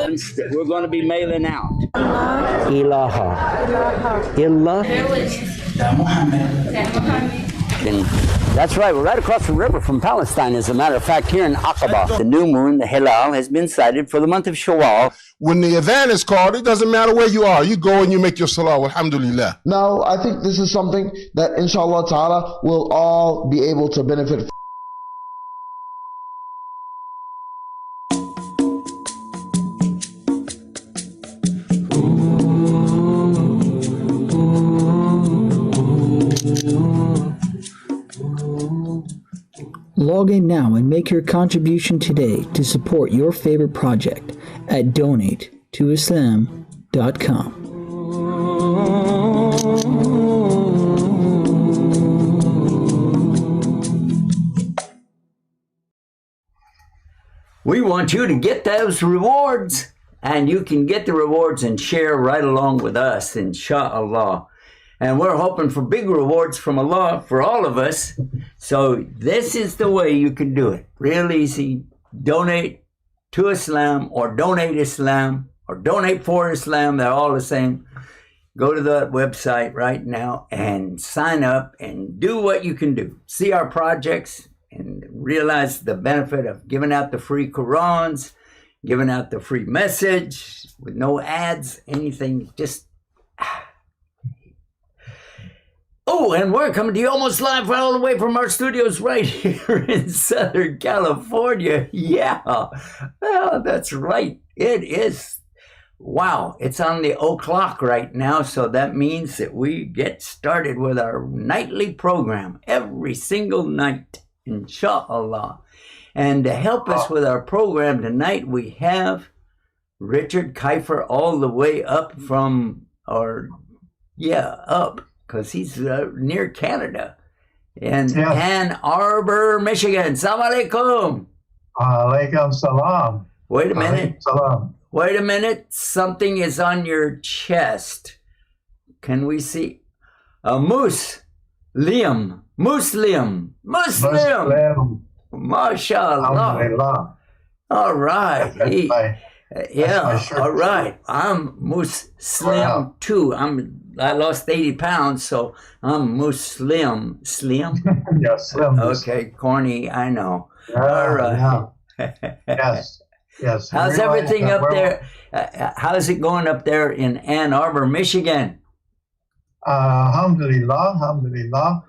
ones that we're going to be mailing out. Ilaha. Illah. And that's right. We're right across the river from Palestine, as a matter of fact, here in Aqaba. The new moon, the Hilal, has been sighted for the month of Shawwal. When the adhan is called, it doesn't matter where you are. You go and you make your salah, alhamdulillah. Now, I think this is something that, inshallah ta'ala, we'll all be able to benefit from. Log in now and make your contribution today to support your favorite project at donatetoislam.com. We want you to get those rewards, and you can get the rewards and share right along with us, inshallah. And we're hoping for big rewards from Allah for all of us. So this is the way you can do it. Real easy. Donate to Islam, or donate Islam, or donate for Islam. They're all the same. Go to the website right now and sign up and do what you can do. See our projects and realize the benefit of giving out the free Qurans, giving out the free message with no ads, anything, just... Oh, and we're coming to you almost live all the way from our studios right here in Southern California. Yeah, well, that's right. It is. Wow, it's on the o'clock right now, so that means that we get started with our nightly program every single night, inshallah. And to help us with our program tonight, we have Richard Kiefer all the way up from, up. Because he's near Canada, in Ann Arbor, Michigan. Assalamu alaikum. Alaikum salam. Wait a minute. Salam. Wait a minute. Something is on your chest. Can we see? Muslim. Muslim. MashaAllah. All right. All right. I'm Muslim too. I lost 80 pounds, so I'm Muslim. Slim? Yeah, slim. Okay, corny, I know. All right. Yes. How's everything up there? How's it going up there in Ann Arbor, Michigan? Alhamdulillah.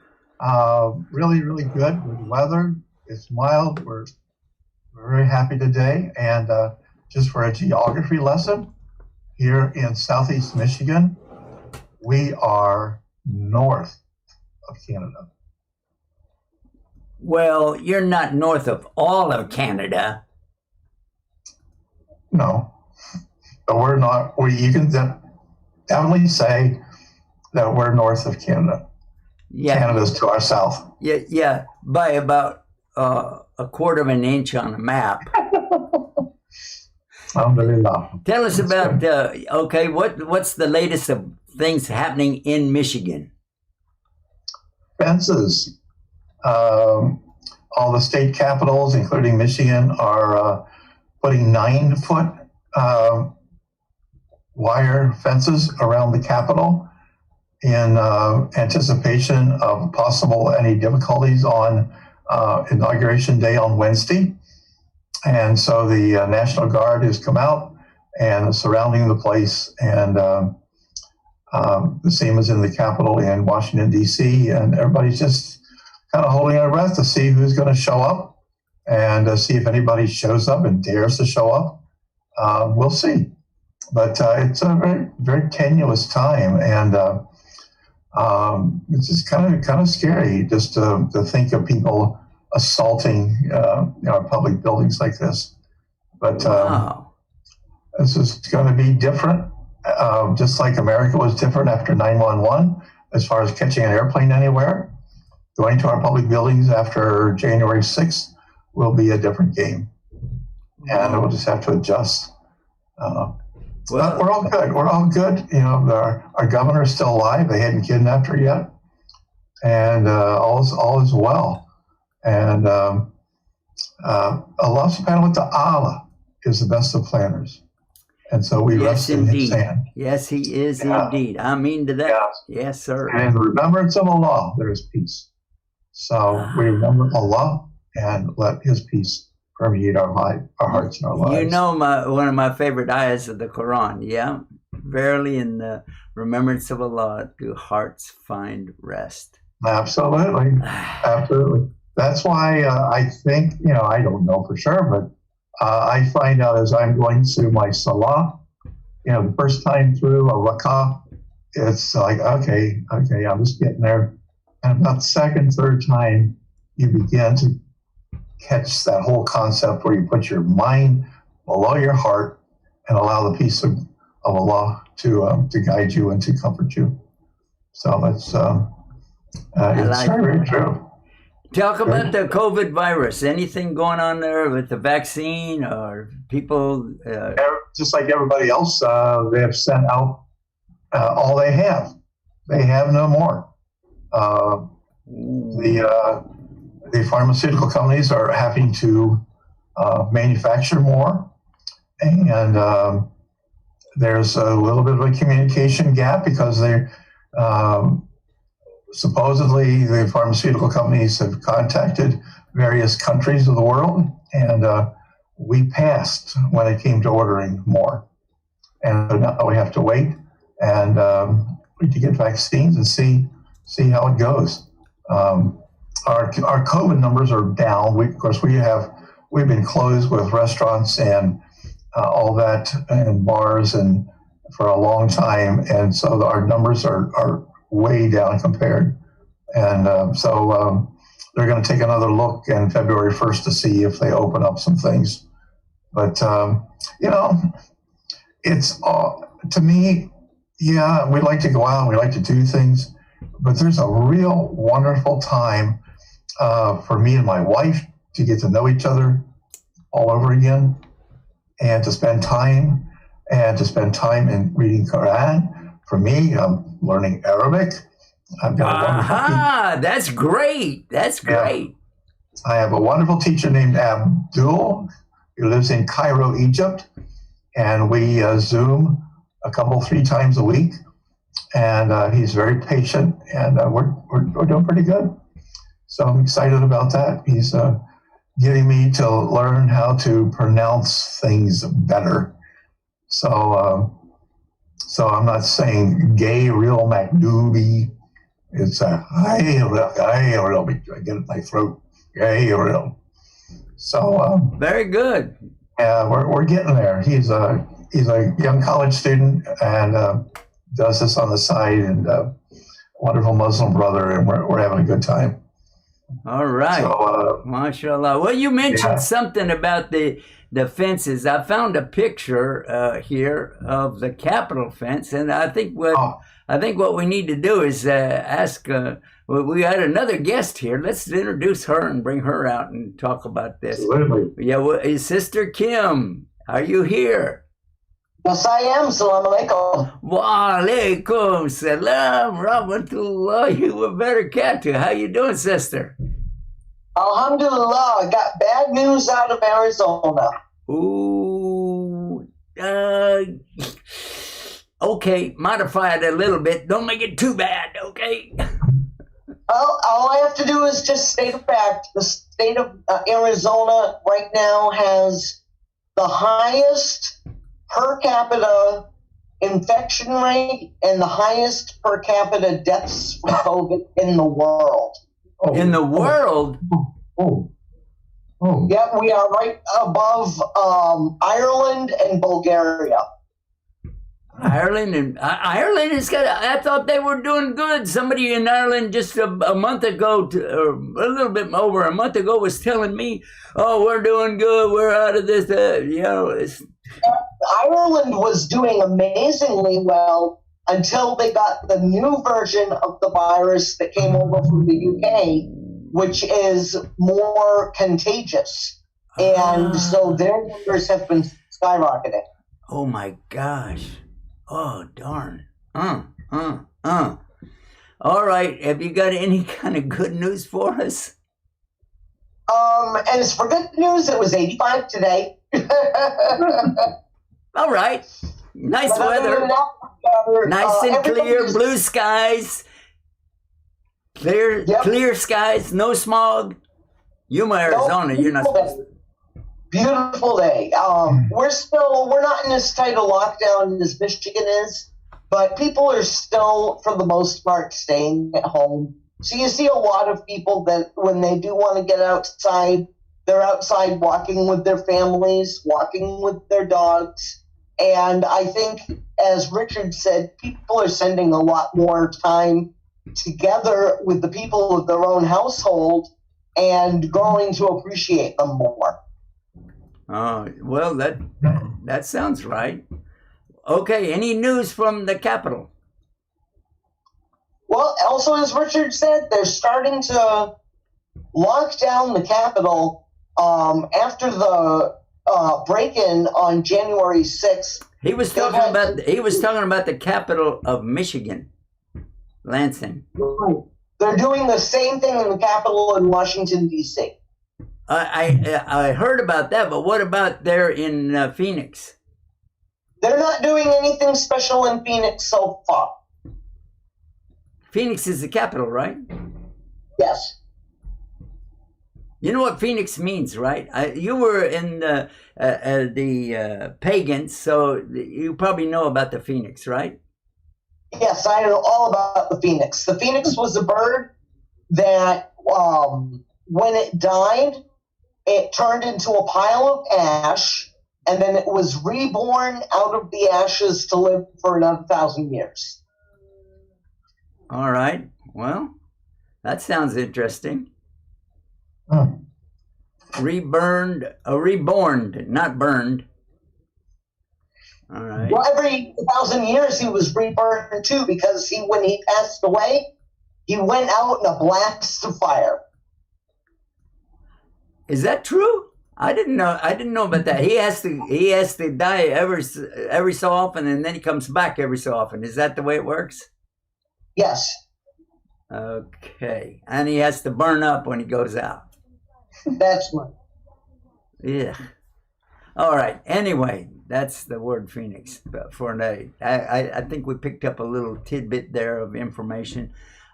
Really, really good with weather. It's mild. We're very happy today. And just for a geography lesson, here in Southeast Michigan, we are north of Canada. Well, you're not north of all of Canada. No, but we're not. You can definitely say that we're north of Canada. Yeah, Canada's to our south. Yeah, by about a quarter of an inch on a map. Alhamdulillah. Tell us about what's the latest of things happening in Michigan? Fences. All the state capitals, including Michigan, are putting 9-foot wire fences around the Capitol in anticipation of possible any difficulties on Inauguration Day on Wednesday. And so the National Guard has come out and surrounding the place, and the same as in the Capitol in Washington, D.C., and everybody's just kind of holding their breath to see who's going to show up and see if anybody shows up and dares to show up. We'll see. But it's a very, very tenuous time, and it's just kind of scary just to think of people assaulting public buildings like this. But wow. This is going to be different, just like America was different after 9/11 as far as catching an airplane anywhere. Going to our public buildings after January 6th will be a different game, and we'll just have to adjust. But we're all good. We're all good. Our governor's still alive. They hadn't kidnapped her yet, and all is well. And Allah subhanahu wa ta'ala is the best of planners. And so we Yes, rest in his indeed. hand. Yes, he is Yeah. indeed. I mean to that. Yeah. Yes, sir. And in the remembrance of Allah, there is peace. So we remember Allah and let his peace permeate our hearts and our lives. You know, one of my favorite ayahs of the Quran, yeah? Verily in the remembrance of Allah do hearts find rest. Absolutely. Absolutely. That's why I think, I don't know for sure, but I find out as I'm going through my salah, the first time through a rak'ah, it's like, okay, I'm just getting there. And about the second, third time, you begin to catch that whole concept where you put your mind below your heart and allow the peace of Allah to guide you and to comfort you. So it's very true. Talk about the COVID virus. Anything going on there with the vaccine or people? Just like everybody else, they have sent out all they have. They have no more. The pharmaceutical companies are having to manufacture more, and there's a little bit of a communication gap because they supposedly the pharmaceutical companies have contacted various countries of the world, and we passed when it came to ordering more. And now we have to wait and to get vaccines and see how it goes. Our COVID numbers are down. We've been closed with restaurants and all that and bars and for a long time, and so our numbers are way down compared. And so they're going to take another look in February 1st to see if they open up some things. But it's to me, yeah, we like to go out, we like to do things, but there's a real wonderful time for me and my wife to get to know each other all over again, and to spend time in reading Quran. For me, I'm learning Arabic. I've got that's great. That's great. Yeah. I have a wonderful teacher named Abdul, who lives in Cairo, Egypt, and we Zoom 3 times a week. And he's very patient, and we're doing pretty good. So I'm excited about that. He's getting me to learn how to pronounce things better. So I'm not saying gay real MacDoobie. It's I get it in my throat. Gay real. So very good. Yeah, we're getting there. He's a young college student and does this on the side, and wonderful Muslim brother, and we're having a good time. All right. So, MashaAllah. Well, you mentioned something about the fences. I found a picture here of the Capitol fence, and I think what we need to do is ask. We had another guest here. Let's introduce her and bring her out and talk about this. Absolutely. Yeah, Sister Kim, are you here? Yes, I am. Assalamu alaikum. Wa alaikum salam rahmatullahi wa barakatuh. How you doing, sister? Alhamdulillah. I got bad news out of Arizona. Ooh. Okay, modify it a little bit. Don't make it too bad, okay? Well, all I have to do is just state a fact. The state of Arizona right now has the highest per capita infection rate and the highest per capita deaths from COVID in the world. In the world? Yeah, we are right above Ireland and Bulgaria. Ireland is got. I thought they were doing good. Somebody in Ireland just a month ago, or a little bit over a month ago, was telling me, "Oh, we're doing good. We're out of this." Ireland was doing amazingly well until they got the new version of the virus that came over from the UK, which is more contagious, and so their numbers have been skyrocketing. Oh my gosh. Oh, darn. All right. Have you got any kind of good news for us? And as for good news, it was 85 today. All right. Nice But other weather. than that, Nice and clear, everybody's- blue skies. Clear, Yep. clear skies, no smog. Yuma, Arizona, you're not supposed to. Beautiful day. We're not in as tight a lockdown as Michigan is, but people are still, for the most part, staying at home. So you see a lot of people that when they do want to get outside, they're outside walking with their families, walking with their dogs. And I think, as Richard said, people are spending a lot more time together with the people of their own household and growing to appreciate them more. Oh, well, that sounds right. Okay, any news from the Capitol? Well, also, as Richard said, they're starting to lock down the Capitol after the break-in on January 6th. He was talking about the capital of Michigan, Lansing. They're doing the same thing in the Capitol in Washington, D.C. I heard about that, but what about there in Phoenix? They're not doing anything special in Phoenix so far. Phoenix is the capital, right? Yes. You know what Phoenix means, right? You were in the pagans, so you probably know about the Phoenix, right? Yes, I know all about the Phoenix. The Phoenix was a bird that, when it died, it turned into a pile of ash, and then it was reborn out of the ashes to live for another 1,000 years. All right. Well, that sounds interesting. Reborn, not burned. All right. Well, every 1,000 years he was reburned too, because when he passed away, he went out in a blast of fire. Is that true? I didn't know about that. He has to die every so often, and then he comes back every so often. Is that the way it works? Yes. Okay. And he has to burn up when he goes out. That's right. Yeah. All right. Anyway, that's the word Phoenix for an A. I think we picked up a little tidbit there of information.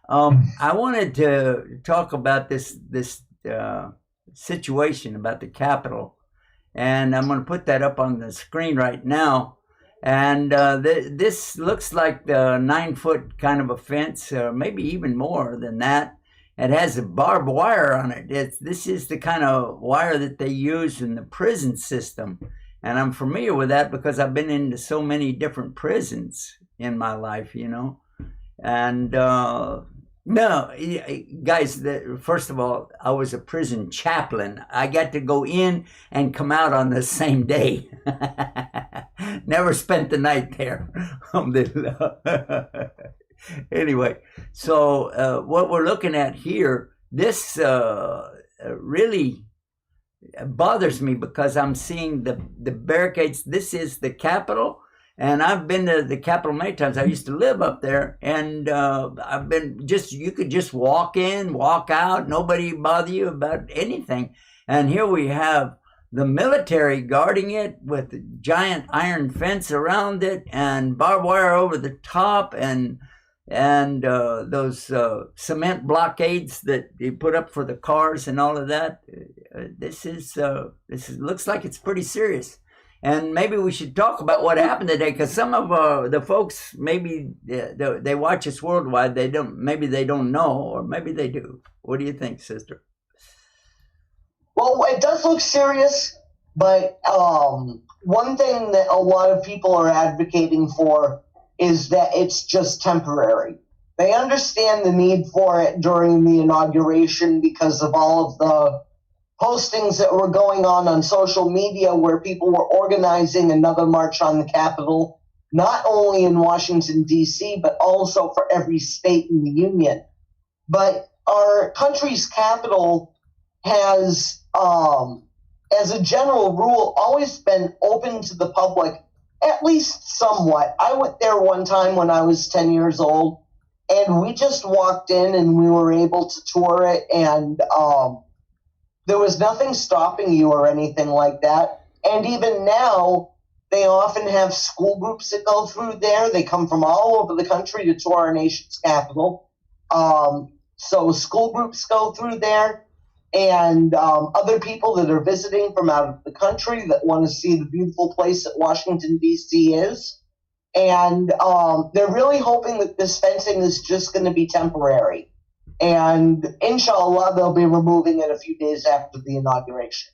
I wanted to talk about this situation about the Capitol, and I'm going to put that up on the screen right now. And this looks like the 9-foot kind of a fence, or maybe even more than that. It has a barbed wire on it. This is the kind of wire that they use in the prison system. And I'm familiar with that because I've been into so many different prisons in my life, you know. And no, guys, first of all, I was a prison chaplain. I got to go in and come out on the same day. Never spent the night there. Anyway, so what we're looking at here, this really bothers me because I'm seeing the barricades. This is the Capitol, and I've been to the Capitol many times. I used to live up there, and I've been you could just walk in, walk out, nobody bother you about anything. And here we have the military guarding it with a giant iron fence around it and barbed wire over the top, and those cement blockades that you put up for the cars and all of that. This looks like it's pretty serious, and maybe we should talk about what happened today, because some of the folks, maybe they watch us worldwide. They don't know, or maybe they do. What do you think, sister? Well, it does look serious, but one thing that a lot of people are advocating for is that it's just temporary. They understand the need for it during the inauguration because of all of the postings that were going on social media where people were organizing another march on the Capitol, not only in Washington, D.C., but also for every state in the Union. But our country's Capitol has, as a general rule, always been open to the public, at least somewhat. I went there one time when I was 10 years old, and we just walked in and we were able to tour it, and there was nothing stopping you or anything like that. And even now, They often have school groups that go through there. They come from all over the country to tour our nation's capital. So school groups go through there, and other people that are visiting from out of the country that want to see the beautiful place that Washington, D.C. is. And they're really hoping that this fencing is just going to be temporary. And inshallah, they'll be removing it a few days after the inauguration.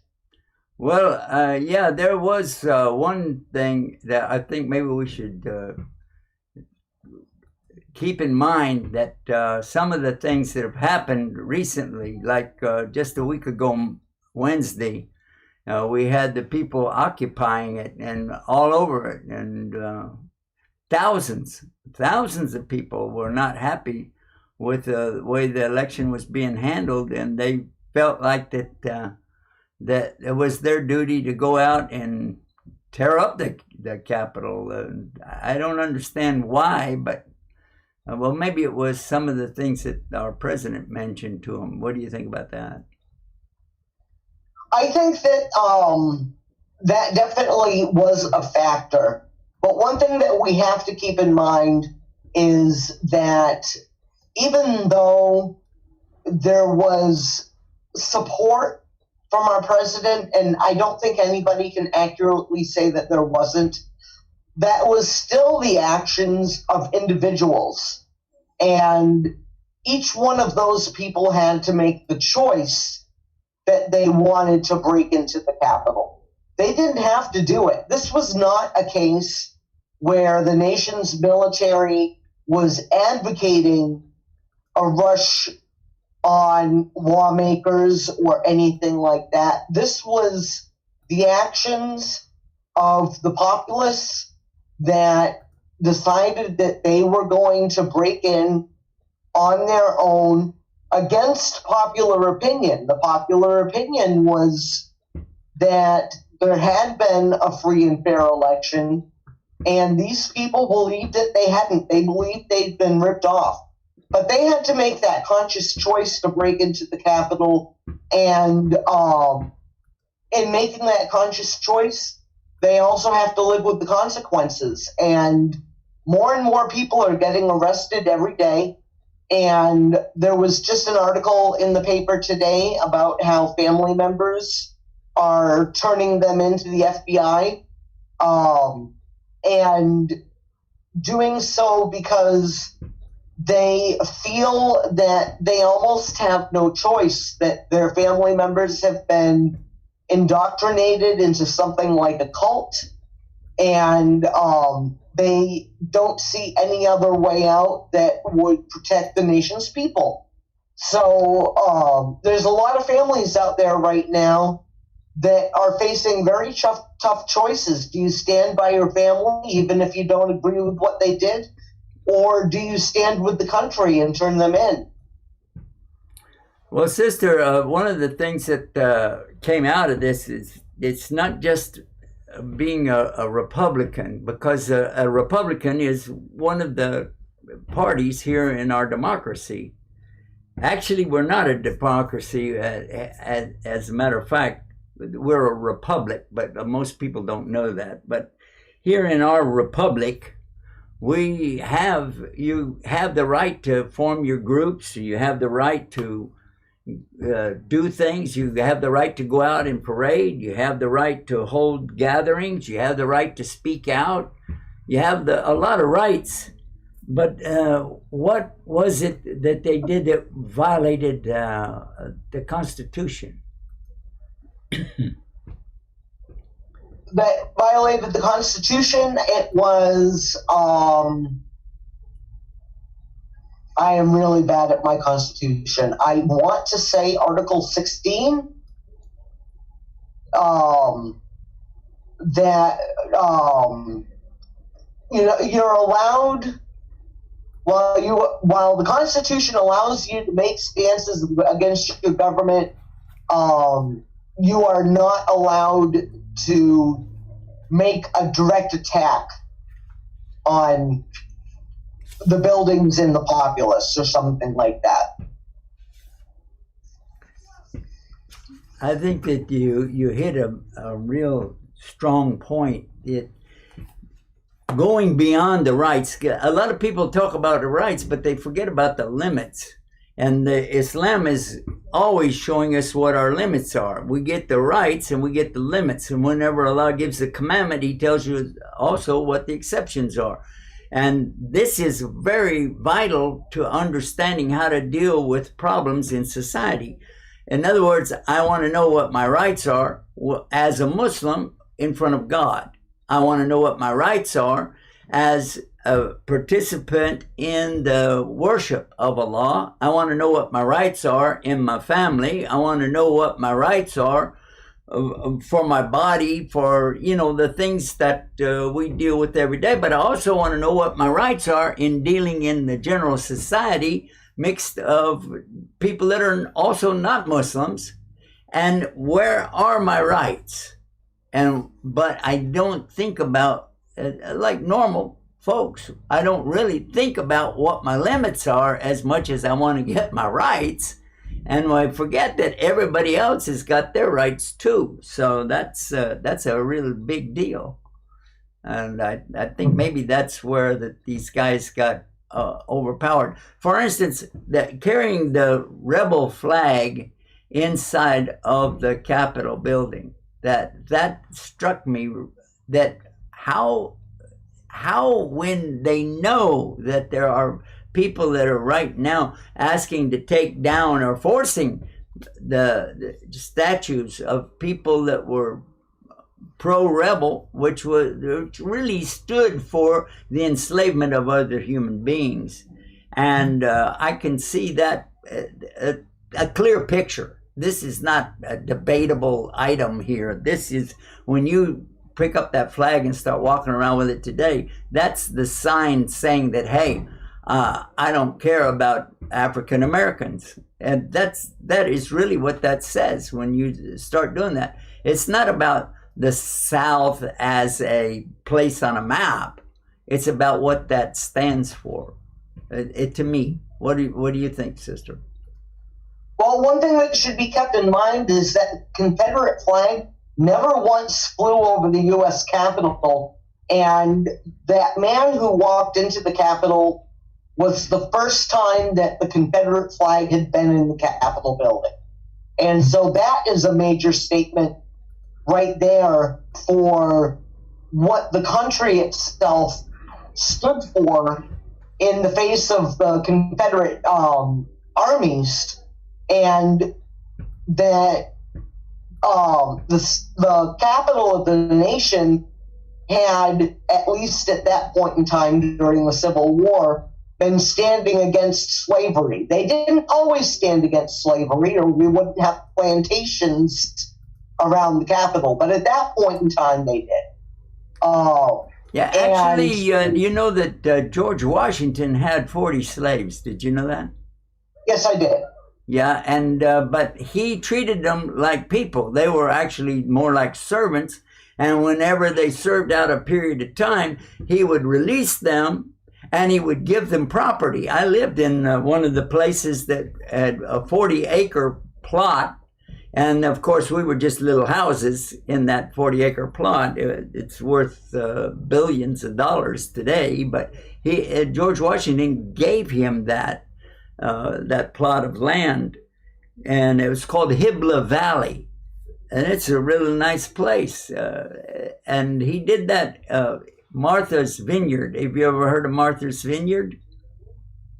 Well, yeah, there was one thing that I think maybe we should keep in mind, that some of the things that have happened recently, like just a week ago, Wednesday, we had the people occupying it and all over it, and thousands of people were not happy with the way the election was being handled, and they felt like that it was their duty to go out and tear up the Capitol. I don't understand why, but well, maybe it was some of the things that our president mentioned to him. What do you think about that? I think that that definitely was a factor. But one thing that we have to keep in mind is that even though there was support from our president, and I don't think anybody can accurately say that there wasn't, that was still the actions of individuals. And each one of those people had to make the choice that they wanted to break into the Capitol. They didn't have to do it. This was not a case where the nation's military was advocating a rush on lawmakers or anything like that. This was the actions of the populace that decided that they were going to break in on their own against popular opinion. The popular opinion was that there had been a free and fair election, and these people believed that they hadn't. They believed they'd been ripped off. But they had to make that conscious choice to break into the Capitol, and in making that conscious choice, they also have to live with the consequences. And more people are getting arrested every day. And there was just an article in the paper today about how family members are turning them into the FBI, and doing so because they feel that they almost have no choice, that their family members have been indoctrinated into something like a cult, and they don't see any other way out that would protect the nation's people. So there's a lot of families out there right now that are facing very tough choices. Do you stand by your family even if you don't agree with what they did? Or do you stand with the country and turn them in? Well, sister, one of the things that came out of this is it's not just being a Republican, because a Republican is one of the parties here in our democracy. Actually, we're not a democracy. As a matter of fact, we're a republic, but most people don't know that. But here in our republic, you have the right to form your groups. You have the right to do things. You have the right to go out and parade. You have the right to hold gatherings. You have the right to speak out. You have a lot of rights. But what was it that they did that violated the Constitution? That violated the Constitution? It was, I am really bad at my Constitution. I want to say Article 16, that, you're allowed, while the Constitution allows you to make stances against your government, you are not allowed to make a direct attack on the buildings in the populace or something like that. I think that you hit a real strong point. going beyond the rights. A lot of people talk about the rights, but they forget about the limits. And Islam is always showing us what our limits are. We get the rights and we get the limits. And whenever Allah gives a commandment, he tells you also what the exceptions are. And this is very vital to understanding how to deal with problems in society. In other words, I want to know what my rights are as a Muslim in front of God. I want to know what my rights are as a participant in the worship of Allah. I want to know what my rights are in my family. I want to know what my rights are for my body, for, the things that we deal with every day. But I also want to know what my rights are in dealing in the general society mixed of people that are also not Muslims. And where are my rights? But I don't think about, like normal folks, I don't really think about what my limits are as much as I want to get my rights. And I forget that everybody else has got their rights too. So that's a really big deal. And I think maybe that's where these guys got overpowered. For instance, carrying the rebel flag inside of the Capitol building, that struck me, that how when they know that there are people that are right now asking to take down or forcing the statues of people that were pro-rebel, which really stood for the enslavement of other human beings. And I can see that a clear picture. This is not a debatable item here. This is, when you pick up that flag and start walking around with it today, that's the sign saying that, hey, I don't care about African Americans. And that is really what that says when you start doing that. It's not about the South as a place on a map. It's about what that stands for. To me, what do you think, sister? Well, one thing that should be kept in mind is that Confederate flag never once flew over the U.S. Capitol, and that man who walked into the Capitol was the first time that the Confederate flag had been in the Capitol building. And so that is a major statement right there for what the country itself stood for in the face of the Confederate armies, and that the capital of the nation had, at least at that point in time during the Civil War, been standing against slavery. They didn't always stand against slavery, or we wouldn't have plantations around the capital, but at that point in time they did. Yeah, actually, you know that George Washington had 40 slaves. Did you know that? Yes, I did. Yeah, and but he treated them like people. They were actually more like servants, and whenever they served out a period of time, he would release them and he would give them property. I lived in one of the places that had a 40-acre plot, and of course we were just little houses in that 40-acre plot. It's worth billions of dollars today, but George Washington gave him that plot of land, and it was called Hibla Valley, and it's a really nice place. And he did that. Martha's Vineyard. Have you ever heard of Martha's Vineyard?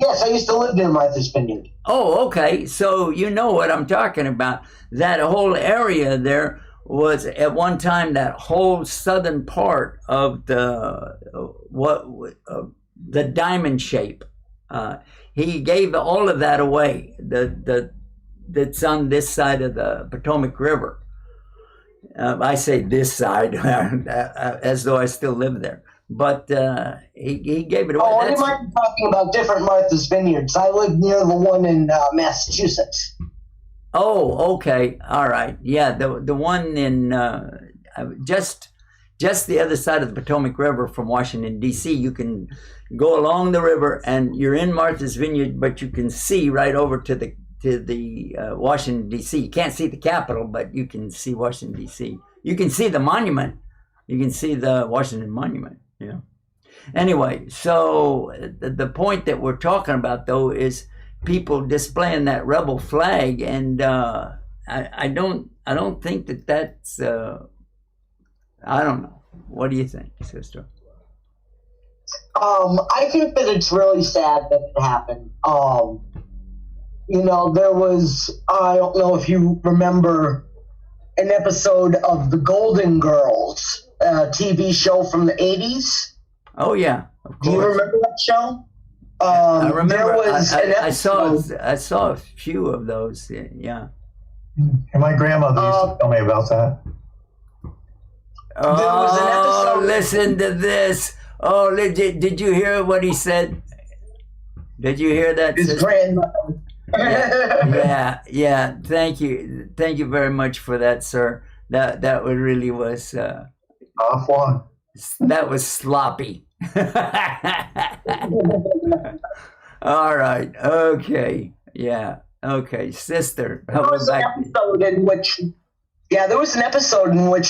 Yes, I used to live near Martha's Vineyard. Oh, okay. So you know what I'm talking about. That whole area there was at one time that whole southern part of the diamond shape. He gave all of that away. That's on this side of the Potomac River. I say this side as though I still live there, but he gave it away. Oh, you might be talking about different Martha's Vineyards. I live near the one in Massachusetts. Oh, okay, all right, yeah, the one in just the other side of the Potomac River from Washington D.C. You can go along the river and you're in Martha's Vineyard, but you can see right over to the Washington D.C. You can't see the Capitol, but you can see Washington D.C. You can see the monument. You can see the Washington Monument. Yeah. Anyway, so the point that we're talking about, though, is people displaying that rebel flag, and I don't think that's. I don't know. What do you think, sister? I think that it's really sad that it happened. There was, I don't know if you remember an episode of The Golden Girls, a TV show from the 80s. Oh, yeah, of course. Do you remember that show? I remember. There was an episode. I saw a few of those. Yeah. And my grandmother used to tell me about that. There was an episode. Listen to this. Oh, did you hear what he said? Did you hear that? His grandmother. Yeah. Thank you very much for that, sir. That really was. Off one. That was sloppy. All right. Okay. Yeah. Okay, sister. There was an episode in which,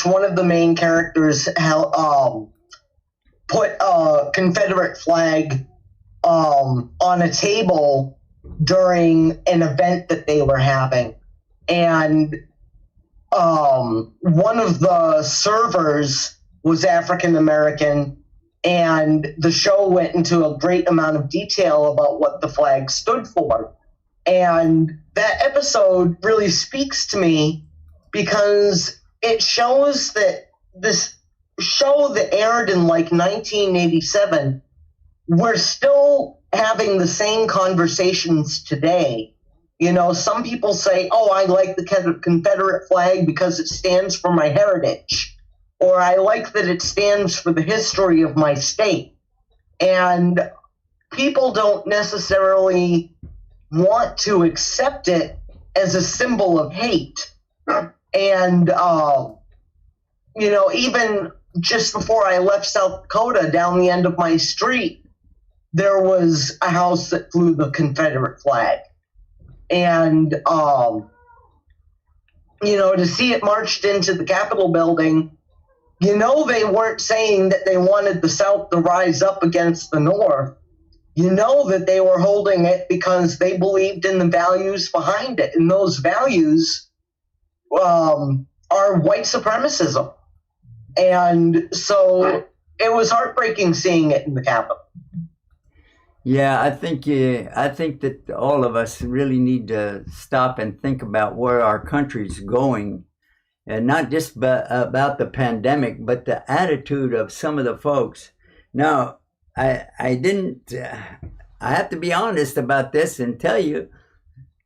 one of the main characters put a Confederate flag on a table during an event that they were having, and one of the servers was African American, and the show went into a great amount of detail about what the flag stood for. And that episode really speaks to me because it shows that this show that aired in like 1987, we're still having the same conversations today. Some people say, oh, I like the Confederate flag because it stands for my heritage, or I like that it stands for the history of my state. And people don't necessarily want to accept it as a symbol of hate. And, even just before I left South Dakota, down the end of my street, there was a house that flew the Confederate flag. And, to see it marched into the Capitol building, they weren't saying that they wanted the South to rise up against the North. That they were holding it because they believed in the values behind it. And those values are white supremacism. And so it was heartbreaking seeing it in the Capitol. Yeah, I think that all of us really need to stop and think about where our country's going, and not just about the pandemic, but the attitude of some of the folks. Now, I have to be honest about this and tell you,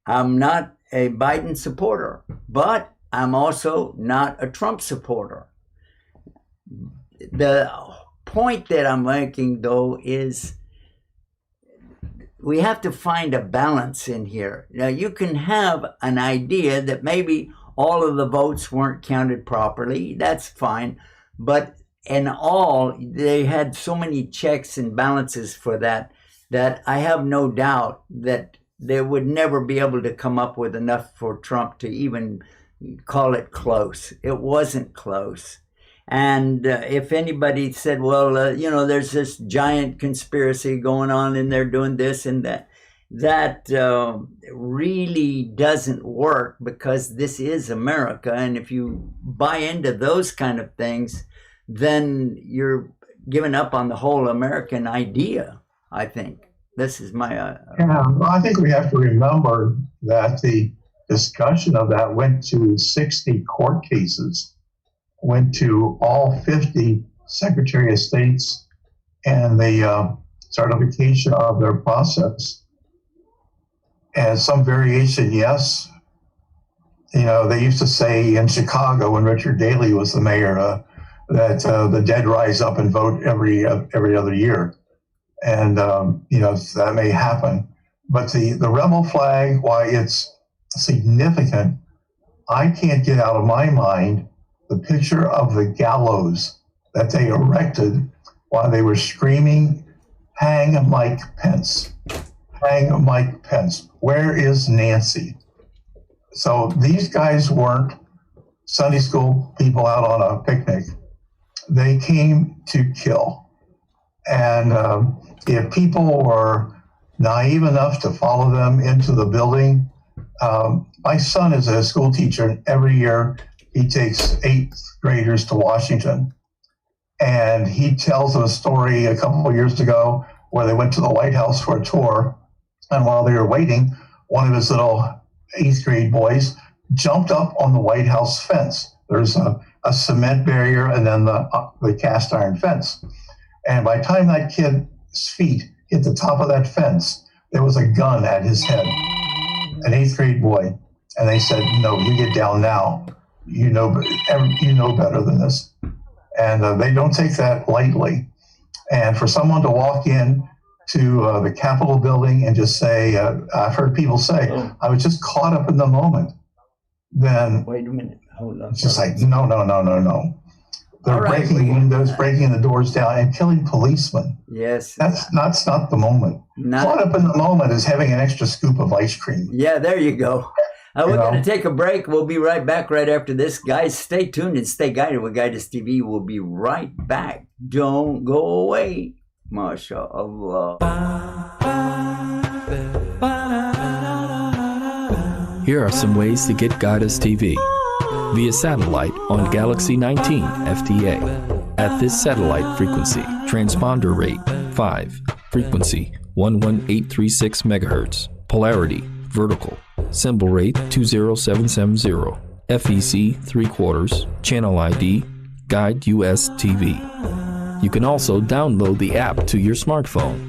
I'm not a Biden supporter, but I'm also not a Trump supporter. The point that I'm making, though, is we have to find a balance in here. Now, you can have an idea that maybe all of the votes weren't counted properly. That's fine. But in all, they had so many checks and balances for that I have no doubt that they would never be able to come up with enough for Trump to even call it close. It wasn't close. And if anybody said, well, there's this giant conspiracy going on and they're doing this and that, that really doesn't work, because this is America. And if you buy into those kind of things, then you're giving up on the whole American idea, I think. This is my... I think we have to remember that the discussion of that went to 60 court cases, went to all 50 Secretary of States, and the certification of their process. And some variation, yes. They used to say in Chicago when Richard Daley was the mayor that the dead rise up and vote every other year. And, that may happen. But the rebel flag, why it's significant, I can't get out of my mind the picture of the gallows that they erected while they were screaming, "Hang Mike Pence, hang Mike Pence. Where is Nancy?" So these guys weren't Sunday school people out on a picnic. They came to kill. And if people were naive enough to follow them into the building, my son is a school teacher, and every year he takes 8th graders to Washington. And he tells a story a couple of years ago where they went to the White House for a tour. And while they were waiting, one of his little 8th grade boys jumped up on the White House fence. There's a cement barrier and then the cast iron fence. And by the time that kid's feet hit the top of that fence, there was a gun at his head, an 8th grade boy. And they said, no, you get down now. You know better than this. And they don't take that lightly. And for someone to walk in to the Capitol building and just say, I've heard people say, I was just caught up in the moment. Then Wait a minute. Hold on. it's just like, no. They're All right, breaking windows, breaking the doors down, and killing policemen. Yes. That's not the moment. Caught up in the moment is having an extra scoop of ice cream. Yeah, there you go. We're You know? going to take a break. We'll be right back right after this. Guys, stay tuned and stay guided with Guidance TV. We'll be right back. Don't go away. MashaAllah. Here are some ways to get Guidance TV. Via satellite on Galaxy 19 FTA. At this satellite frequency, transponder rate 5, frequency 11836 MHz, polarity vertical, symbol rate 20770, FEC 3/4, channel ID, Guide US TV. You can also download the app to your smartphone.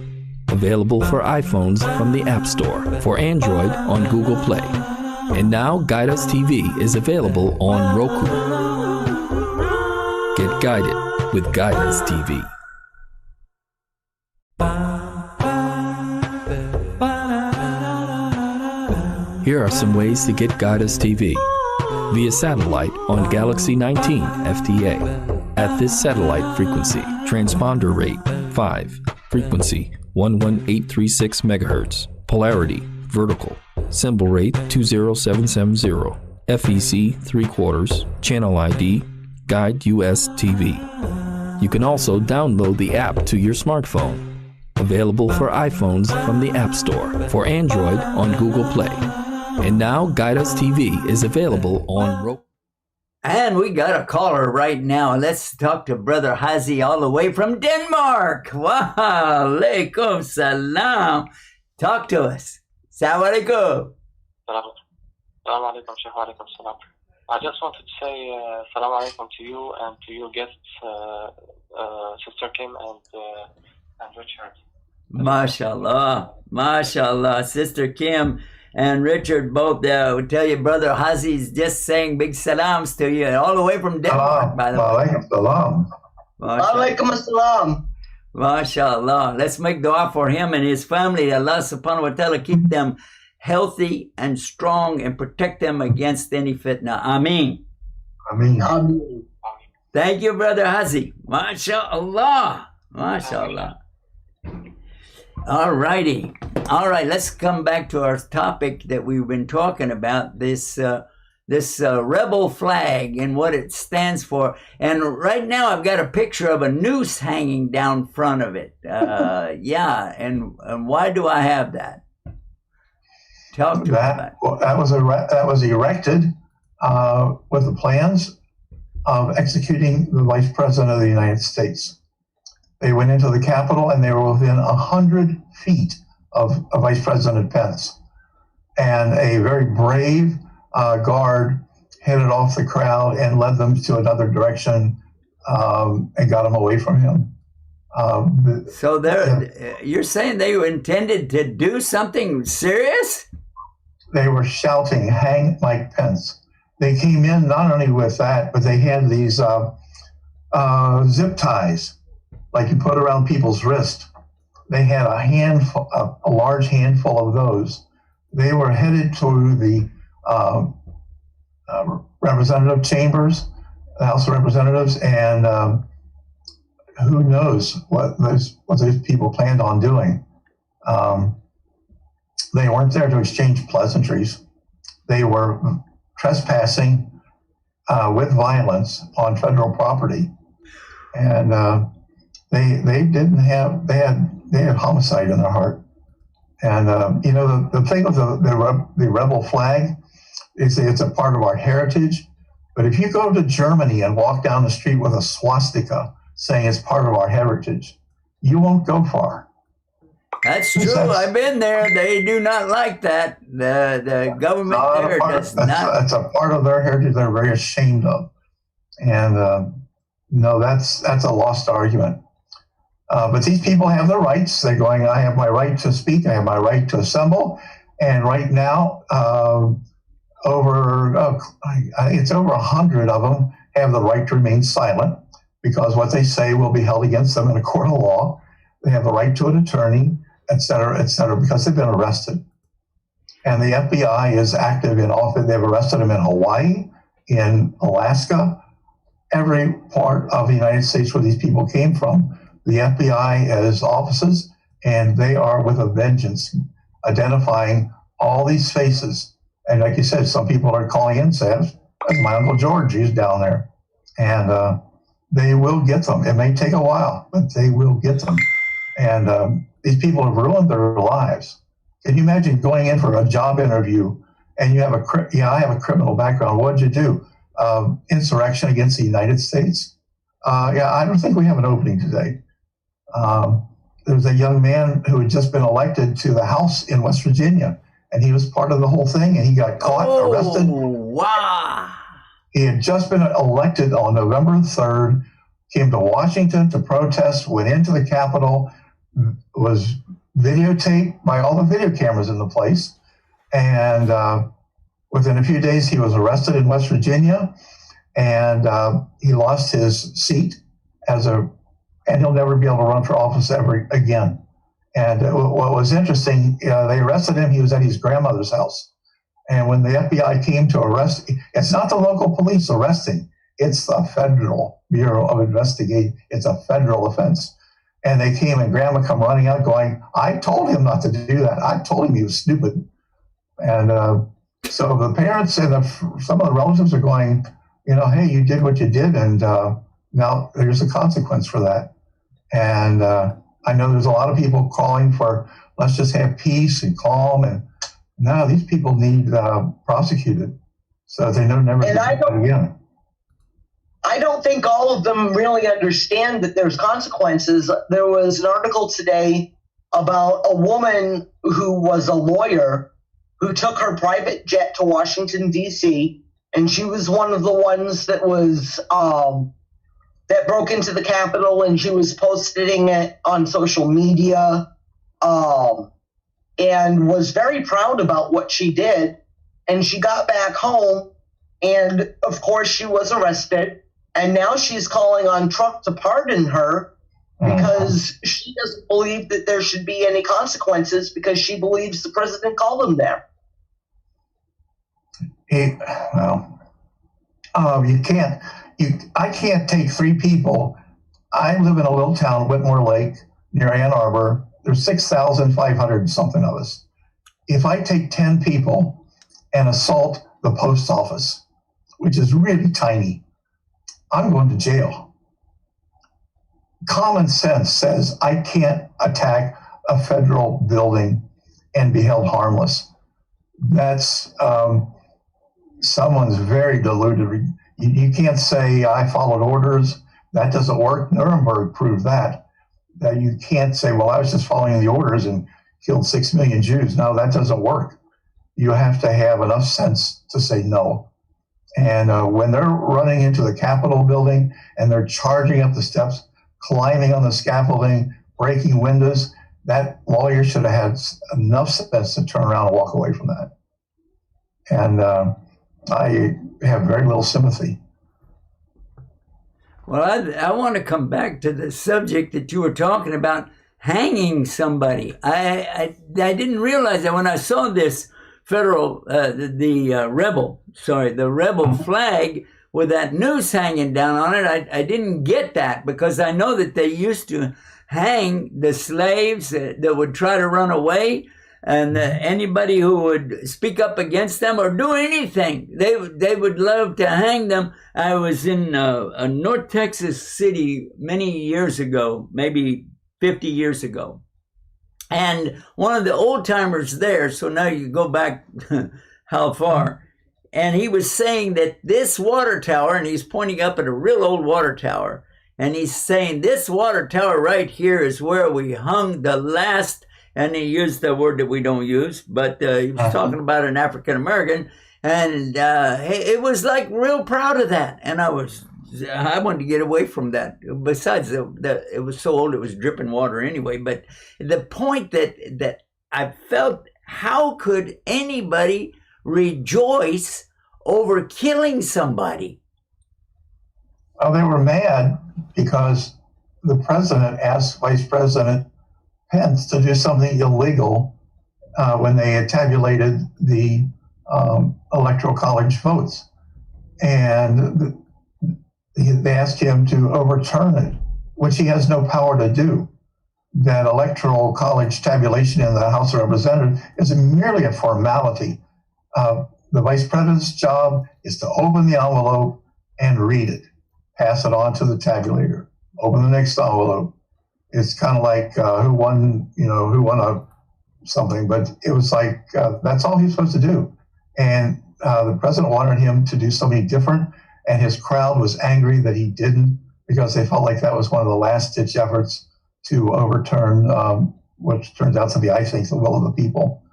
Available for iPhones from the App Store, for Android on Google Play. And now Guidance TV is available on Roku. Get guided with Guidance TV. Here are some ways to get Guidance TV. Via satellite on Galaxy 19 FTA. At this satellite frequency, transponder rate 5, frequency 11836 MHz, polarity vertical, symbol rate 20770, FEC 3/4, channel ID, Guide US TV. You can also download the app to your smartphone. Available for iPhones from the App Store, for Android on Google Play. And now Guidance TV is available on Roku. And we got a caller right now. Let's talk to Brother Hazi all the way from Denmark. Wa alaikum salam. Talk to us. Assalamu alaikum. Salam alaikum, Sheikh. Alaikum salam. I just wanted to say salam alaikum to you and to your guests, Sister Kim and Richard. MashaAllah. MashaAllah. Sister Kim and Richard both would tell you, Brother Hazi's just saying big salams to you all the way from Denmark, by the way. Alaikum salam. Alaikum assalam. MashaAllah. Let's make dua for him and his family. Allah subhanahu wa ta'ala keep them healthy and strong and protect them against any fitna. Ameen. Ameen. Thank you, Brother Hazi. MashaAllah. MashaAllah. All righty. All right, let's come back to our topic that we've been talking about, this rebel flag and what it stands for. And right now I've got a picture of a noose hanging down front of it. Yeah, and why do I have that? Talk to me about it. That was erected with the plans of executing the Vice President of the United States. They went into the Capitol and they were within 100 feet of Vice President Pence. And a very brave guard headed off the crowd and led them to another direction and got them away from him. So you're saying they intended to do something serious? They were shouting, "Hang Mike Pence." They came in not only with that, but they had these zip ties, like you put around people's wrist. They had a large handful of those. They were headed to the representative chambers, the House of Representatives, and who knows what those people planned on doing. They weren't there to exchange pleasantries. They were trespassing with violence on federal property. And They didn't have, they had homicide in their heart. And, the thing with the rebel flag is it's a part of our heritage. But if you go to Germany and walk down the street with a swastika saying it's part of our heritage, you won't go far. That's true. I've been there. They do not like that. The government there does not. That's a part of their heritage they're very ashamed of. And no, that's a lost argument. But these people have their rights. They're going, I have my right to speak. I have my right to assemble. And right now, it's over 100 of them have the right to remain silent because what they say will be held against them in a court of law. They have the right to an attorney, et cetera, because they've been arrested. And the FBI is active in often. They've arrested them in Hawaii, in Alaska, every part of the United States where these people came from. The FBI has offices, and they are with a vengeance, identifying all these faces. And like you said, some people are calling in saying, that's my Uncle George, he's down there. And they will get them. It may take a while, but they will get them. And these people have ruined their lives. Can you imagine going in for a job interview and you have I have a criminal background. What did you do? Insurrection against the United States? I don't think we have an opening today. There's a young man who had just been elected to the House in West Virginia, and he was part of the whole thing, and he got caught, arrested. Wow. He had just been elected on November 3rd, came to Washington to protest, went into the Capitol, was videotaped by all the video cameras in the place, and within a few days he was arrested in West Virginia, and he lost his seat and he'll never be able to run for office ever again. And what was interesting, they arrested him. He was at his grandmother's house. And when the FBI came to arrest, it's not the local police arresting. It's the Federal Bureau of Investigation. It's a federal offense. And they came and grandma come running out going, I told him not to do that. I told him he was stupid. And so the parents and some of the relatives are going, hey, you did what you did. And now there's a consequence for that. And I know there's a lot of people calling for, let's just have peace and calm. And no, these people need prosecuted so they never do that again. I don't think all of them really understand that there's consequences. There was an article today about a woman who was a lawyer who took her private jet to Washington, D.C., and she was one of the ones that was that broke into the Capitol, and she was posting it on social media and was very proud about what she did. And she got back home, and of course she was arrested. And now she's calling on Trump to pardon her because she doesn't believe that there should be any consequences because she believes the president called him there. I can't take three people. I live in a little town, Whitmore Lake, near Ann Arbor. There's 6,500 and something of us. If I take 10 people and assault the post office, which is really tiny, I'm going to jail. Common sense says I can't attack a federal building and be held harmless. That's someone's very deluded. You can't say I followed orders. That doesn't work. Nuremberg proved that you can't say, well, I was just following the orders and killed 6 million Jews. No, that doesn't work. You have to have enough sense to say no. And when they're running into the Capitol building and they're charging up the steps, climbing on the scaffolding, breaking windows, that lawyer should have had enough sense to turn around and walk away from that. And I have very little sympathy. Well, I want to come back to the subject that you were talking about, hanging somebody. I didn't realize that when I saw this federal, the rebel flag with that noose hanging down on it, I didn't get that because I know that they used to hang the slaves that would try to run away. And anybody who would speak up against them or do anything, they would love to hang them. I was in North Texas City many years ago, maybe 50 years ago. And one of the old timers there, so now you go back how far, and he was saying that this water tower, and he's pointing up at a real old water tower, and he's saying this water tower right here is where we hung the last, and he used the word that we don't use, but he was talking about an African American, and it was like real proud of that. And I wanted to get away from that. Besides, it was so old, it was dripping water anyway. But the point that I felt, how could anybody rejoice over killing somebody? Well, they were mad because the president asked Vice President Pence to do something illegal when they had tabulated the electoral college votes. And they asked him to overturn it, which he has no power to do. That electoral college tabulation in the House of Representatives is merely a formality. The vice president's job is to open the envelope and read it, pass it on to the tabulator, open the next envelope. It's kind of like who won something, but it was like that's all he's supposed to do. And the president wanted him to do something different, and his crowd was angry that he didn't, because they felt like that was one of the last-ditch efforts to overturn which turns out to be, I think, the will of the people.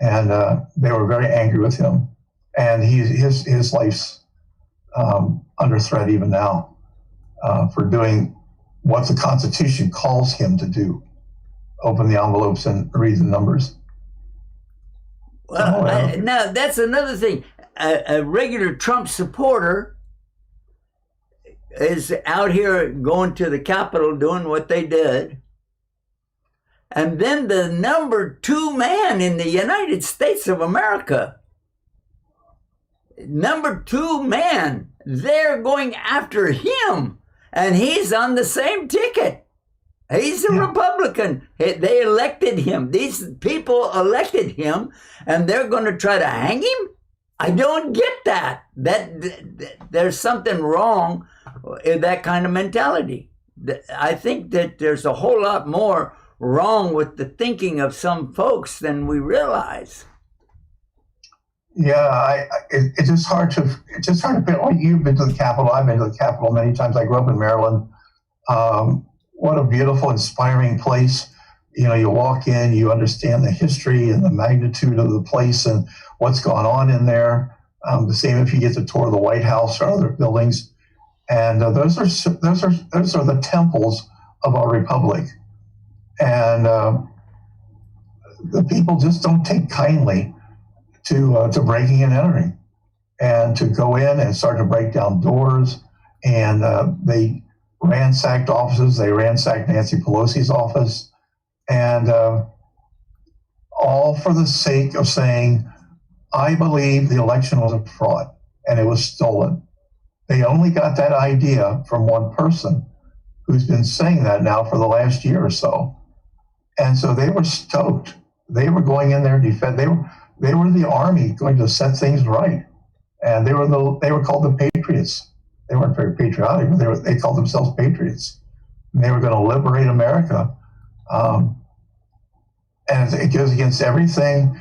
And they were very angry with him. And his life's under threat even now for doing what the Constitution calls him to do: open the envelopes and read the numbers. Well, now that's another thing. A regular Trump supporter is out here going to the Capitol doing what they did. And then the number 2 man in the United States of America, number 2 man, they're going after him. And he's on the same ticket. He's a Republican. They elected him. These people elected him, and they're going to try to hang him? I don't get that. There's something wrong in that kind of mentality. I think that there's a whole lot more wrong with the thinking of some folks than we realize. Yeah, it's just hard to put. Well, you've been to the Capitol. I've been to the Capitol many times. I grew up in Maryland. What a beautiful, inspiring place. You know, you walk in, you understand the history and the magnitude of the place and what's going on in there. The same if you get to tour the White House or other buildings. And those are the temples of our republic. And the people just don't take kindly to breaking and entering, and to go in and start to break down doors. And they ransacked offices. They ransacked Nancy Pelosi's office, and all for the sake of saying, I believe the election was a fraud and it was stolen. They only got that idea from one person who's been saying that now for the last year or so. And so they were stoked. They were going in there to defend. They were the army going to set things right. And they were called the Patriots. They weren't very patriotic, but they called themselves Patriots. And they were going to liberate America. And it goes against everything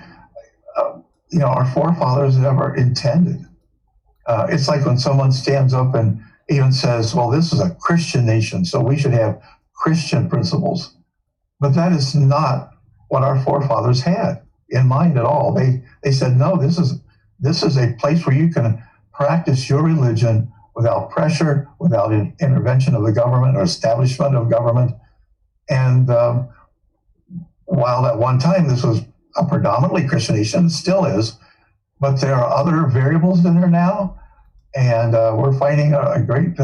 our forefathers ever intended. It's like when someone stands up and even says, well, this is a Christian nation, so we should have Christian principles. But that is not what our forefathers had in mind at all. They said, no, this is a place where you can practice your religion without pressure, without intervention of the government or establishment of government. And while at one time this was a predominantly Christian nation, it still is, but there are other variables in there now, and we're fighting a great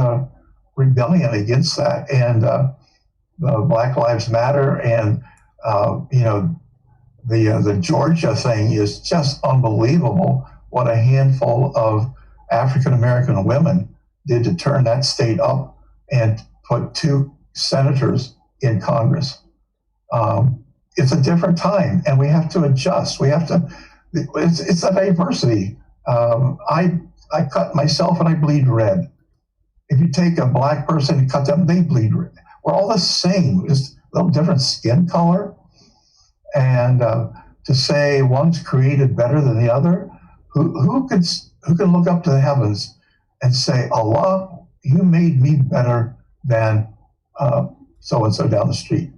rebellion against that. And the Black Lives Matter and the Georgia thing is just unbelievable. What a handful of African American women did to turn that state up and put 2 senators in Congress. it's a different time, and we have to adjust. We have to. It's a diversity. I cut myself and I bleed red. If you take a black person and cut them, they bleed red. We're all the same, just a little different skin color. And to say one's created better than the other, who can look up to the heavens and say, Allah, you made me better than so-and-so down the street.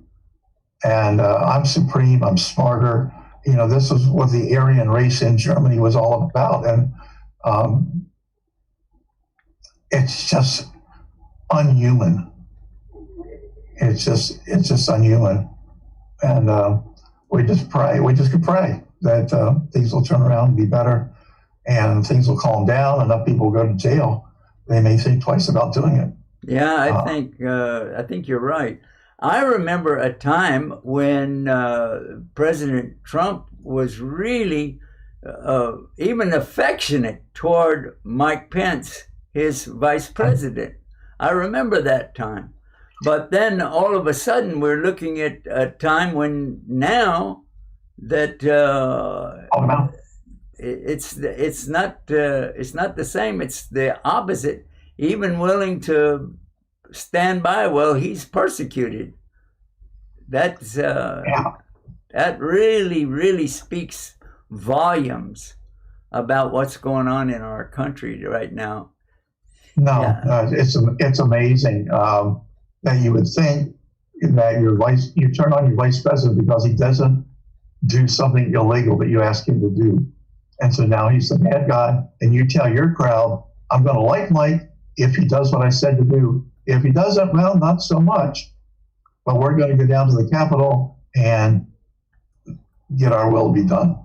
And I'm supreme, I'm smarter. You know, this is what the Aryan race in Germany was all about. And it's just unhuman. It's just unhuman. And we just could pray that things will turn around and be better, and things will calm down, enough people go to jail. They may think twice about doing it. Yeah, I think you're right. I remember a time when President Trump was really even affectionate toward Mike Pence, his vice president. I remember that time. But then all of a sudden we're looking at a time when now that it's not the same. It's the opposite. Even willing to stand by, well, he's persecuted. That's that really speaks volumes about what's going on in our country right now. It's amazing that you would think that you turn on your vice president because he doesn't do something illegal that you ask him to do, and so now he's the bad guy, and you tell your crowd, I'm going to like Mike if he does what I said to do. If he doesn't, well, not so much. But we're going to go down to the Capitol and get our will be done.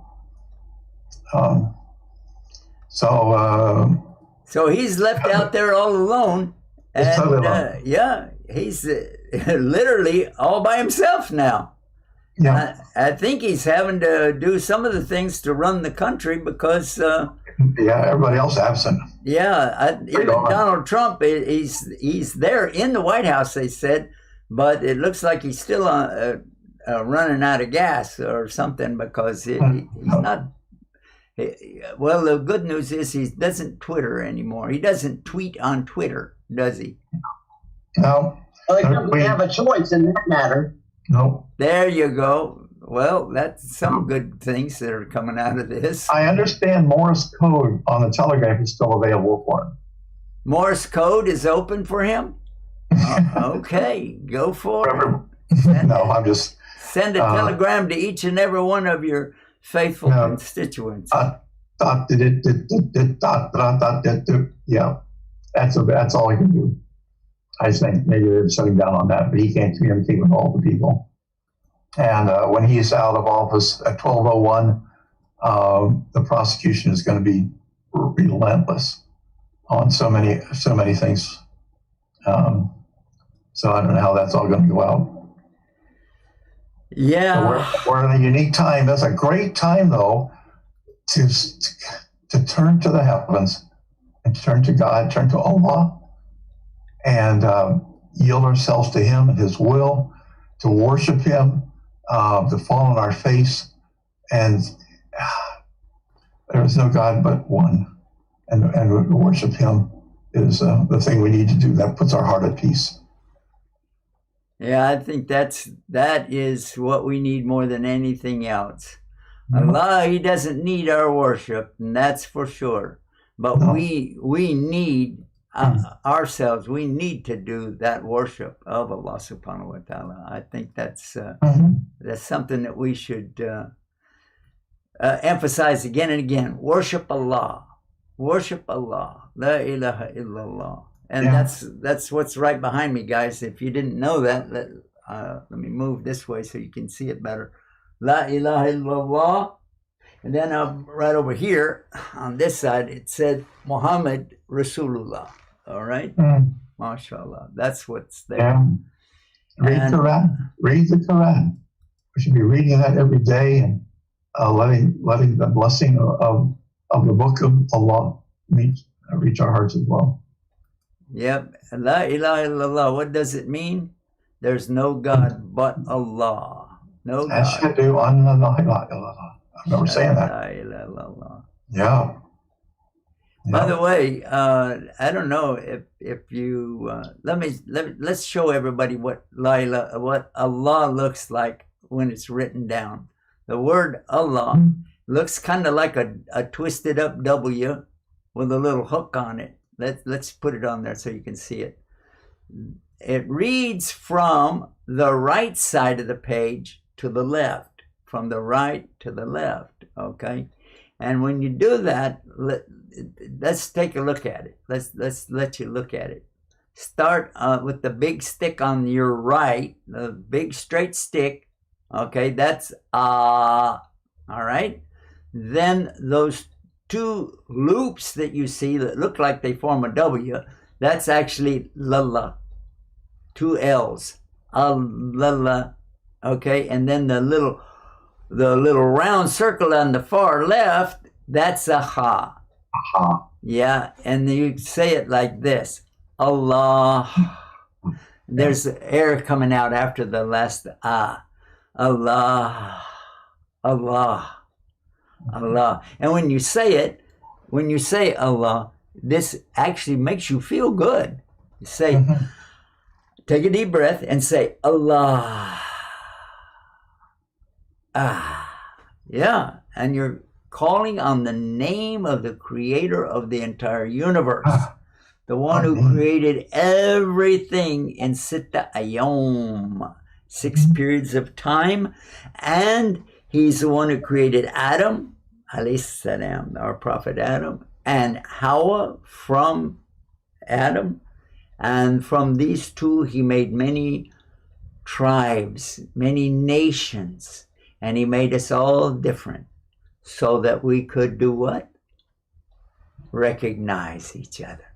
So he's left out there all alone, and totally alone. He's literally all by himself now. Yeah, I think he's having to do some of the things to run the country because everybody else absent. Even Donald Trump, he's there in the White House, they said, but it looks like he's still running out of gas or something because he's not. Well, the good news is he doesn't Twitter anymore. He doesn't tweet on Twitter, does he? No. Well, he doesn't have a choice in that matter. No. There you go. Well, that's some good things that are coming out of this. I understand Morse code on the telegraph is still available for him. Morse code is open for him? Okay, go for it. I'm just... Send a telegram to each and every one of your faithful constituents. Yeah, that's all he can do. I think maybe they're shutting down on that, but he can't communicate with all the people. And when he's out of office at 12:01, the prosecution is going to be relentless on so many things. So I don't know how that's all going to go out. Yeah, so we're in a unique time. That's a great time, though, to turn to the heavens and turn to God, turn to Allah, and yield ourselves to Him and His will, to worship Him, to fall on our face. And there is no God but one, and to worship Him is the thing we need to do. That puts our heart at peace. Yeah, I think that is what we need more than anything else. Allah, He doesn't need our worship, and that's for sure. But we need ourselves. We need to do that worship of Allah Subhanahu wa Taala. I think that's something that we should emphasize again and again. Worship Allah. Worship Allah. La ilaha illallah. And that's what's right behind me, guys. If you didn't know that, let me move this way so you can see it better. La ilaha illallah. And then right over here on this side, it said Muhammad Rasulullah. All right? MashaAllah. That's what's there. Yeah. Read the Quran. We should be reading that every day and letting the blessing of the book of Allah reach our hearts as well. Yep. La ilaha illallah. What does it mean? There's no God but Allah. No God. Ashhadu anna la ilaha illallah. I remember saying that. La ilaha illallah. Yeah. By the way, I don't know if you let's show everybody what Allah looks like when it's written down. The word Allah looks kind of like a twisted up W with a little hook on it. Let's put it on there so you can see it. It reads from the right side of the page to the left, from the right to the left. Okay, and when you do that, let's take a look at it. Let's let you look at it. Start with the big stick on your right, the big straight stick. Okay, that's all right. Then those two loops that you see that look like they form a W, that's actually lalla. Two L's. Lalla. Okay, and then the little round circle on the far left, that's a ha. Yeah, and you say it like this. Allah. There's air coming out after the last ah. Allah. Allah. Allah. And when you say Allah, this actually makes you feel good. You say, take a deep breath and say, Allah. Yeah, and you're calling on the name of the creator of the entire universe, the one who created everything in Sitta Ayom, 6 periods of time, and he's the one who created Adam, alayhi salam, our prophet Adam, and Hawa from Adam, and from these two he made many tribes, many nations, and he made us all different so that we could do what? Recognize each other.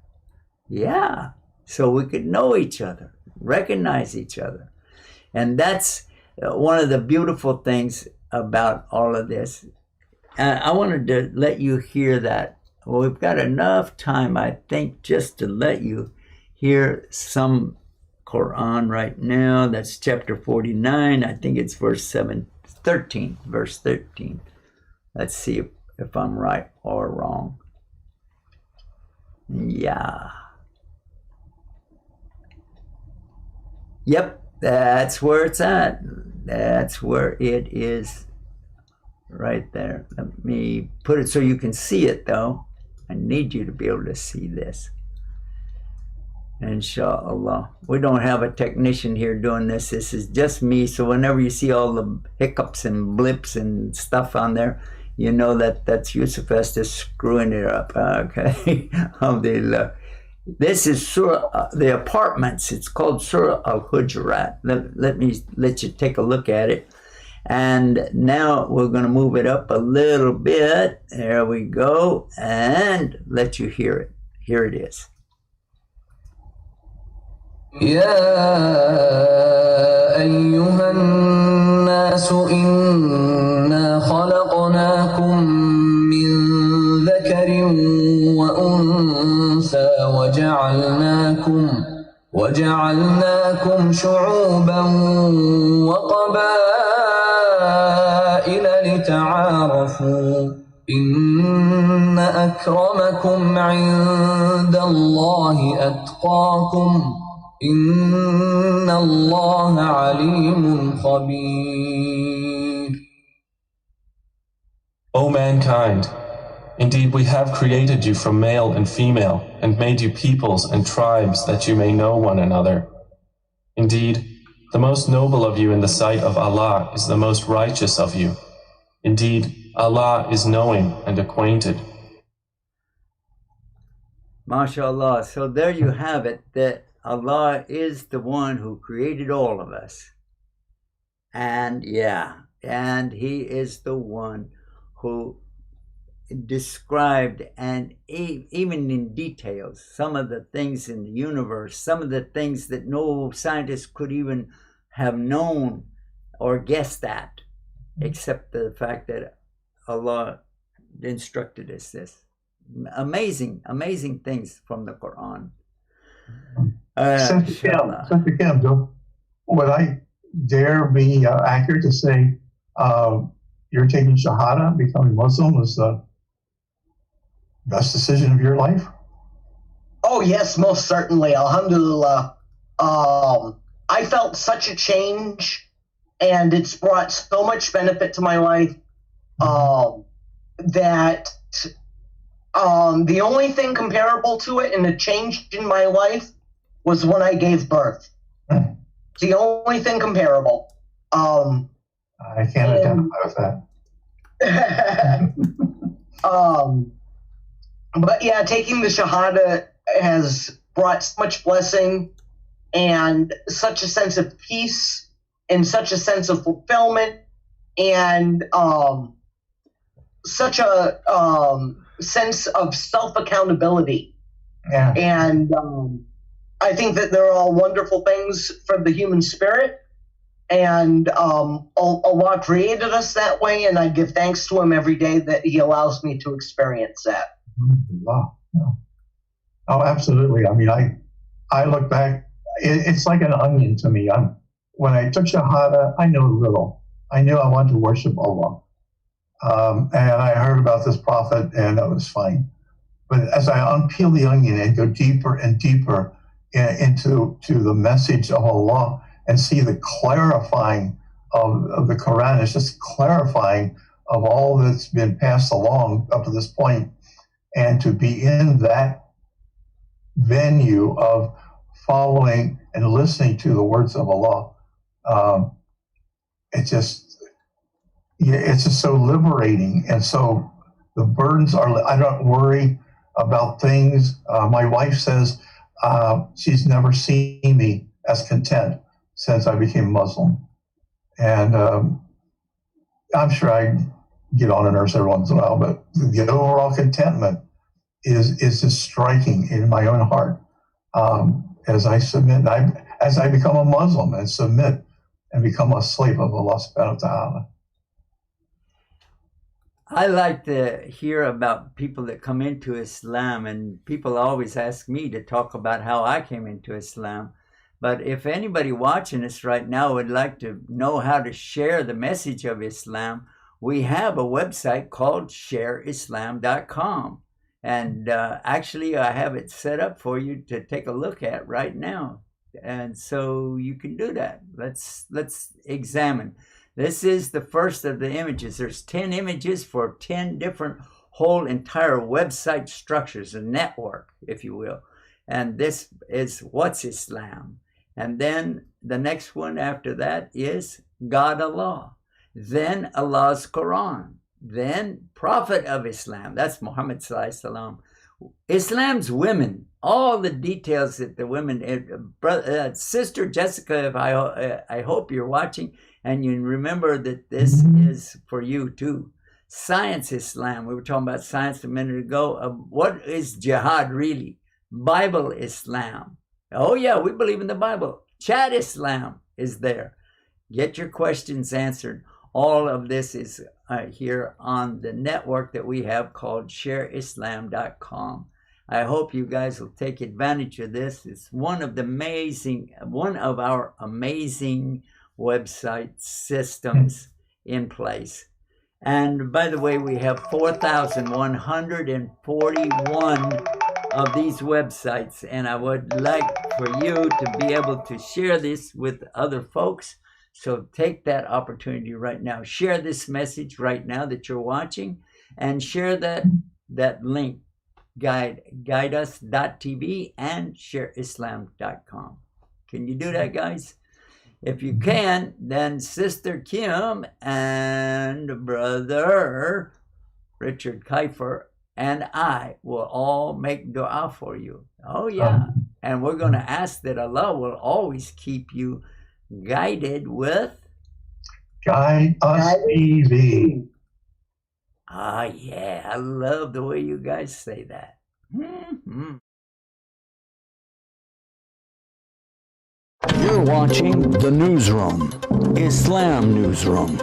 Yeah, so we could know each other, recognize each other. And that's one of the beautiful things about all of this. And I wanted to let you hear that. Well, we've got enough time, I think, just to let you hear some Quran right now. That's chapter 49. I think it's verse 13. Let's see if I'm right or wrong. Yeah. Yep, that's where it's at. That's where it is right there. Let me put it so you can see it, though. I need you to be able to see this. Inshallah. We don't have a technician here doing this. This is just me. So whenever you see all the hiccups and blips and stuff on there, you know that's Yusuf Estes screwing it up. Okay. Alhamdulillah. This is Surah, the apartments. It's called Surah Al-Hujurat. Let me let you take a look at it. And now we're going to move it up a little bit. There we go. And let you hear it. Here it is. يا أيها الناس إنا خلقناكم من ذكر وأنثى وجعلناكم شعوبا وقبائل لتعارفوا إن أكرمكم عند الله أتقاكم إن الله عليم خبير. O mankind, indeed we have created you from male and female, and made you peoples and tribes that you may know one another. Indeed, the most noble of you in the sight of Allah is the most righteous of you. Indeed, Allah is knowing and acquainted. MashaAllah. So there you have it, that Allah is the one who created all of us. And and He is the one who described, and even in details, some of the things in the universe, some of the things that no scientist could even have known or guessed at, except the fact that Allah instructed us this. Amazing things from the Quran. Sister Kim, what I dare be accurate to say you're taking Shahada, becoming Muslim was the best decision of your life? Oh, yes, most certainly. Alhamdulillah. I felt such a change, and it's brought so much benefit to my life that the only thing comparable to it and a change in my life was when I gave birth. It's the only thing comparable. I can't identify with that. But yeah, taking the Shahada has brought so much blessing and such a sense of peace and such a sense of fulfillment and such a sense of self-accountability. Yeah. And I think that they're all wonderful things for the human spirit. And Allah created us that way, and I give thanks to Him every day that He allows me to experience that. Wow. Oh, absolutely. I mean, I look back, it's like an onion to me. When I took Shahada, I knew little. I knew I wanted to worship Allah. And I heard about this prophet, and that was fine. But as I unpeel the onion and go deeper and deeper into the message of Allah and see the clarifying of the Quran, it's just clarifying of all that's been passed along up to this point, and to be in that venue of following and listening to the words of Allah, it's just so liberating. And so the burdens are, I don't worry about things. My wife says she's never seen me as content since I became Muslim. And I'm sure I get on her nerves every once in a while, but the overall contentment is just striking in my own heart as I submit, as I become a Muslim and submit and become a slave of Allah subhanahu wa ta'ala. I like to hear about people that come into Islam, and people always ask me to talk about how I came into Islam. But if anybody watching us right now would like to know how to share the message of Islam, we have a website called shareislam.com. And actually, I have it set up for you to take a look at right now. And so you can do that. Let's examine. This is the first of the images. There's 10 images for 10 different whole entire website structures, a network, if you will. And this is what's Islam. And then the next one after that is God Allah. Then Allah's Quran. Then Prophet of Islam. That's Muhammad Sallallahu Alaihi Wasallam. Islam's women. All the details that the women, Sister Jessica, if I hope you're watching, and you remember that this is for you too. Science Islam. We were talking about science a minute ago. What is jihad really? Bible Islam. Oh yeah, we believe in the Bible. Chat Islam is there. Get your questions answered. All of this is here on the network that we have called shareislam.com. I hope you guys will take advantage of this. It's one of our amazing website systems in place. And by the way, we have 4,141 of these websites, and I would like for you to be able to share this with other folks. So take that opportunity right now. Share this message right now that you're watching, and share that link, guideus.tv and shareislam.com. Can you do that, guys? If you can, then Sister Kim and Brother Richard Kiefer and I will all make dua for you. Oh yeah. And we're going to ask that Allah will always keep you guided with Guide Us TV. Ah, yeah. I love the way you guys say that. You're watching The Newsroom, Islam Newsroom.